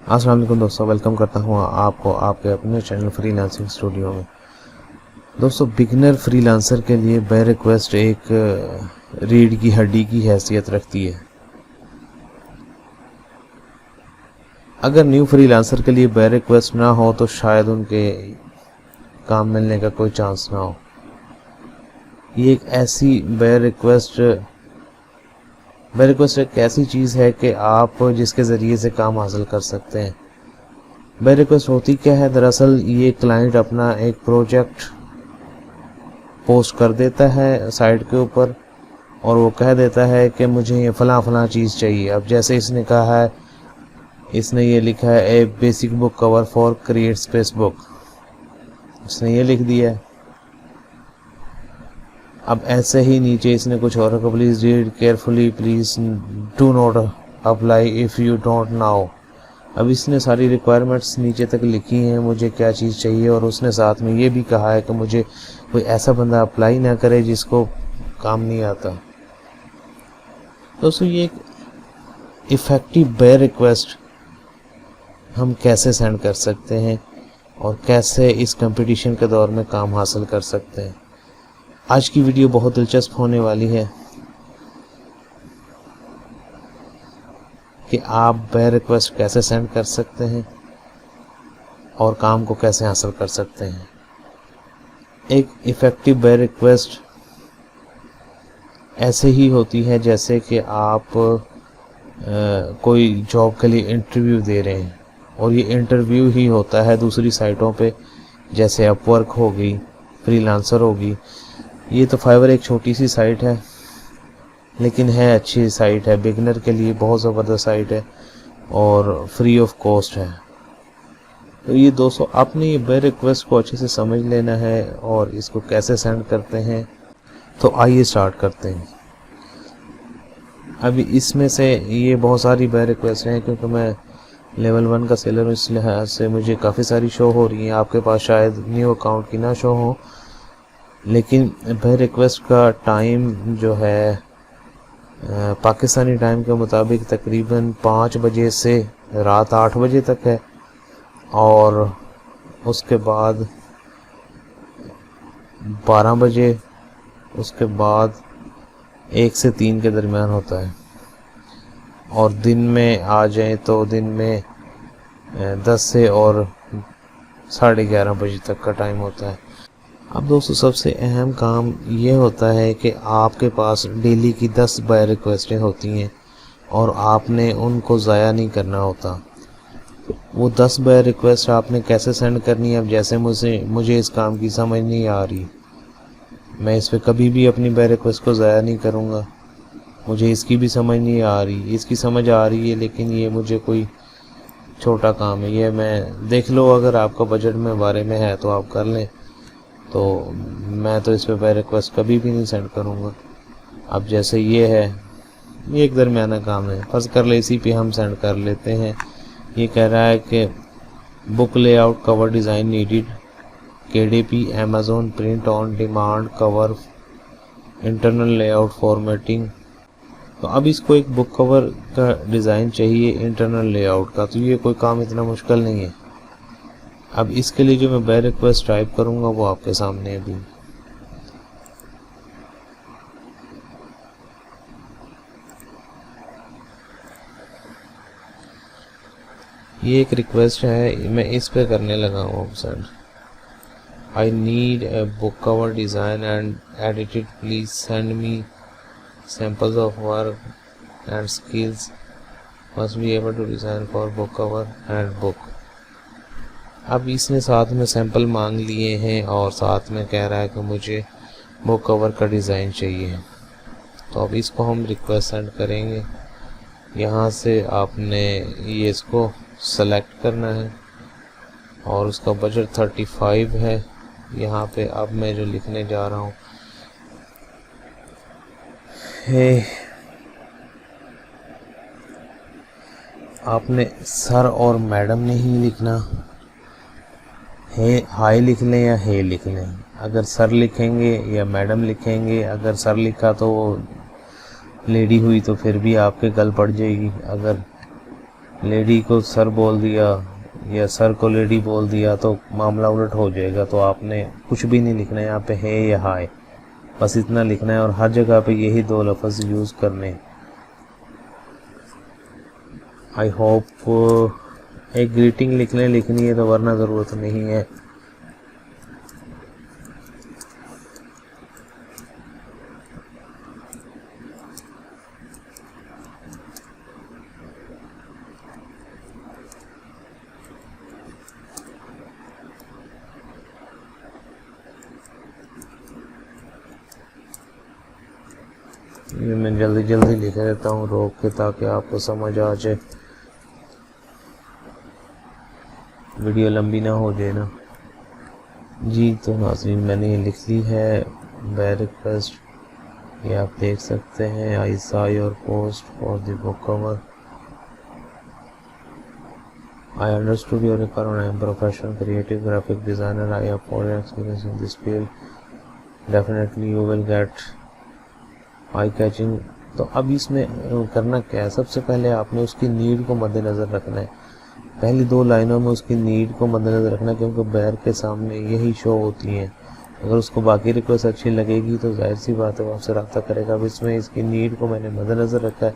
अस्सलाम वालेकुम दोस्तों, वेलकम करता हूँ आपको आपके अपने चैनल फ्रीलांसिंग स्टूडियो में। दोस्तों, बिगिनर फ्रीलांसर के लिए बाय रिक्वेस्ट एक रीढ़ की हड्डी की हैसियत रखती है। अगर न्यू फ्रीलांसर के लिए बाय रिक्वेस्ट ना हो तो शायद उनके काम मिलने का कोई चांस ना हो। ये एक ऐसी बाय रिक्वेस्ट एक ऐसी चीज़ है कि आप जिसके ज़रिए से काम हासिल कर सकते हैं। बाय रिक्वेस्ट होती क्या है? दरअसल ये क्लाइंट अपना एक प्रोजेक्ट पोस्ट कर देता है साइट के ऊपर और वो कह देता है कि मुझे ये फ़लाँ चीज़ चाहिए। अब जैसे इसने कहा है, इसने ये लिखा है a basic book cover for create space book, इसने ये लिख दिया है। अब ऐसे ही नीचे इसने कुछ और रखा, please read carefully, please do not apply if you don't now. अब इसने सारी रिक्वायरमेंट्स नीचे तक लिखी हैं, मुझे क्या चीज़ चाहिए, और उसने साथ में ये भी कहा है कि मुझे कोई ऐसा बंदा अप्लाई ना करे जिसको काम नहीं आता। दोस्तों, ये एक इफ़ेक्टिव बाय रिक्वेस्ट हम कैसे सेंड कर सकते हैं और कैसे इस कंपटीशन के दौर में काम हासिल कर सकते हैं। आज की वीडियो बहुत दिलचस्प होने वाली है कि आप बाय रिक्वेस्ट कैसे सेंड कर सकते हैं और काम को कैसे हासिल कर सकते हैं। एक इफ़ेक्टिव बाय रिक्वेस्ट ऐसे ही होती है जैसे कि आप कोई जॉब के लिए इंटरव्यू दे रहे हैं, और ये इंटरव्यू ही होता है दूसरी साइटों पे, जैसे अपवर्क होगी, फ्रीलांसर होगी। ये तो फाइवर एक छोटी सी साइट है, लेकिन है अच्छी साइट है, बिगनर के लिए बहुत ज़बरदस्त साइट है और फ्री ऑफ कॉस्ट है। तो ये दोस्तों, आपने ये बाय रिक्वेस्ट को अच्छे से समझ लेना है और इसको कैसे सेंड करते हैं। तो आइए स्टार्ट करते हैं। अभी इसमें से ये बहुत सारी बाय रिक्वेस्ट हैं, क्योंकि मैं लेवल 1 का सेलर हूँ, इस लिहाज से मुझे काफ़ी सारी शो हो रही हैं। आपके पास शायद न्यू अकाउंट की ना शो हो, लेकिन बाय रिक्वेस्ट का टाइम जो है पाकिस्तानी टाइम के मुताबिक तकरीबन 5 बजे से रात 8 बजे तक है, और उसके बाद 12 बजे, उसके बाद 1 से 3 के दरमियान होता है, और दिन में आ जाए तो दिन में 10 से और 11:30 बजे तक का टाइम होता है। अब दोस्तों, सबसे अहम काम ये होता है कि आपके पास डेली की 10 बाय रिक्वेस्टें होती हैं और आपने उनको ज़ाया नहीं करना होता। वो 10 बाय रिक्वेस्ट आपने कैसे सेंड करनी है? अब जैसे मुझे इस काम की समझ नहीं आ रही, मैं इस पर कभी भी अपनी बाय रिक्वेस्ट को ज़ाया नहीं करूँगा। मुझे इसकी भी समझ नहीं आ रही, इसकी समझ आ रही है, लेकिन ये मुझे कोई छोटा काम है, ये मैं देख लो, अगर आपका बजट में बारे में है तो आप कर लें। तो मैं तो इस पे बाय रिक्वेस्ट कभी भी नहीं सेंड करूँगा। अब जैसे ये है, ये एक दरमियाना काम है, फर्ज कर ले इसी पे हम सेंड कर लेते हैं। ये कह रहा है कि book layout cover design needed, KDP Amazon print on demand cover internal layout formatting. तो अब इसको एक बुक कवर का डिज़ाइन चाहिए इंटरनल लेआउट का, तो ये कोई काम इतना मुश्किल नहीं है। अब इसके लिए जो मैं बाय रिक्वेस्ट टाइप करूँगा वो आपके सामने है। अभी ये एक रिक्वेस्ट है, मैं इस पे करने लगा हूँ send. I need a book cover design and edited, please send me samples of work and skills, must be able to design for book cover and book. अब इसने साथ में सैंपल मांग लिए हैं और साथ में कह रहा है कि मुझे बुक कवर का डिज़ाइन चाहिए। तो अब इसको हम रिक्वेस्ट सेंड करेंगे। यहाँ से आपने ये इसको सेलेक्ट करना है और उसका बजट 35 है। यहाँ पे अब मैं जो लिखने जा रहा हूँ, आपने सर और मैडम नहीं लिखना, हाय लिख लें या हे लिख लें। अगर सर लिखेंगे या मैडम लिखेंगे, अगर सर लिखा तो वो लेडी हुई तो फिर भी आपके गल पड़ जाएगी, अगर लेडी को सर बोल दिया या सर को लेडी बोल दिया तो मामला उलट हो जाएगा। तो आपने कुछ भी नहीं लिखना है यहाँ पे है या हाय, बस इतना लिखना है और हर जगह पे यही दो लफ्ज़ यूज़ करने हैं। आई होप एक ग्रीटिंग लिखनी है तो वरना ज़रूरत नहीं है। ये मैं जल्दी जल्दी लिख देता हूँ रोक के, ताकि आपको समझ आ जाए, वीडियो लंबी ना हो जाए ना जी। तो नाज़रीन मैंने ये लिख ली है बाय रिक्वेस्ट, ये आप देख सकते हैं। I saw your post for the book cover, I understood your requirement, I am professional creative graphic designer, I have 4 years experience in this field, definitely you will get eye catching. तो अब इसमें करना क्या है, सबसे पहले आपने उसकी नीड को मद्देनज़र रखना है। पहली 2 लाइनों में उसकी नीड को मद्देनज़र रखना है, क्योंकि बैर के सामने यही शो होती हैं। अगर उसको बाकी रिक्वेस्ट अच्छी लगेगी तो जाहिर सी बात है वो आपसे रब्ता करेगा। अब इसमें इसकी नीड को मैंने मद्देनज़र रखा है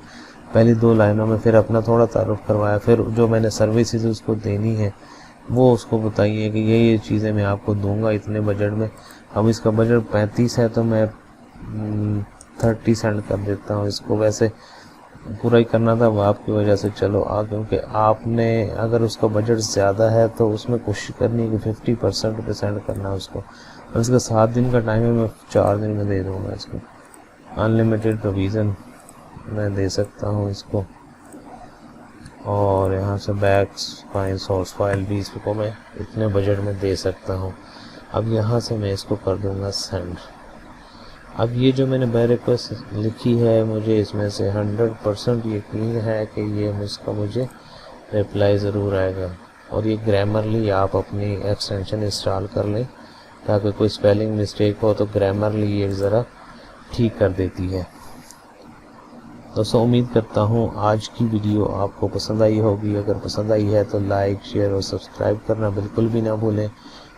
पहली 2 लाइनों में, फिर अपना थोड़ा तारुफ करवाया, फिर जो मैंने सर्विसेज उसको देनी है वो उसको बताइए कि ये चीज़ें मैं आपको दूंगा इतने बजट में। अब इसका बजट 35 है तो मैं 30 सेंड कर देता हूँ इसको। वैसे पूरा ही करना था वो आपकी वजह से, चलो क्योंकि आपने अगर उसका बजट ज़्यादा है तो उसमें कोशिश करनी है कि 50% पे सेंड करना है उसको। और इसका 7 दिन का टाइम है, मैं 4 दिन में दे दूँगा इसको। अनलिमिटेड प्रोविज़न मैं दे सकता हूँ इसको। और यहाँ से बैक्स फाइल सोर्स फाइल भी इसको मैं इतने बजट में दे सकता हूँ। अब यहाँ से मैं इसको कर दूँगा सेंड। अब ये जो मैंने बाय रिक्वेस्ट लिखी है, मुझे इसमें से 100% यकीन है कि ये इसका मुझे रिप्लाई ज़रूर आएगा। और ये ग्रामरली आप अपनी एक्सटेंशन इंस्टॉल कर लें, ताकि कोई स्पेलिंग मिस्टेक हो तो ग्रामरली ये ज़रा ठीक कर देती है। दोस्तों उम्मीद करता हूँ आज की वीडियो आपको पसंद आई होगी। अगर पसंद आई है तो लाइक शेयर और सब्सक्राइब करना बिल्कुल भी ना भूलें।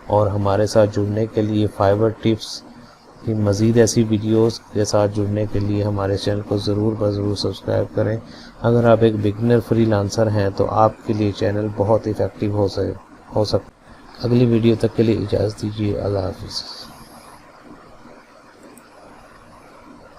और हमारे साथ जुड़ने के लिए फाइवर टिप्स कि मज़ीद ऐसी वीडियोस के साथ जुड़ने के लिए हमारे चैनल को ज़रूर सब्सक्राइब करें। अगर आप एक बिगनर फ्रीलांसर हैं तो आपके लिए चैनल बहुत इफ़ेक्टिव हो सकता। अगली वीडियो तक के लिए इजाज़त दीजिए। अल्लाह हाफ़िज़।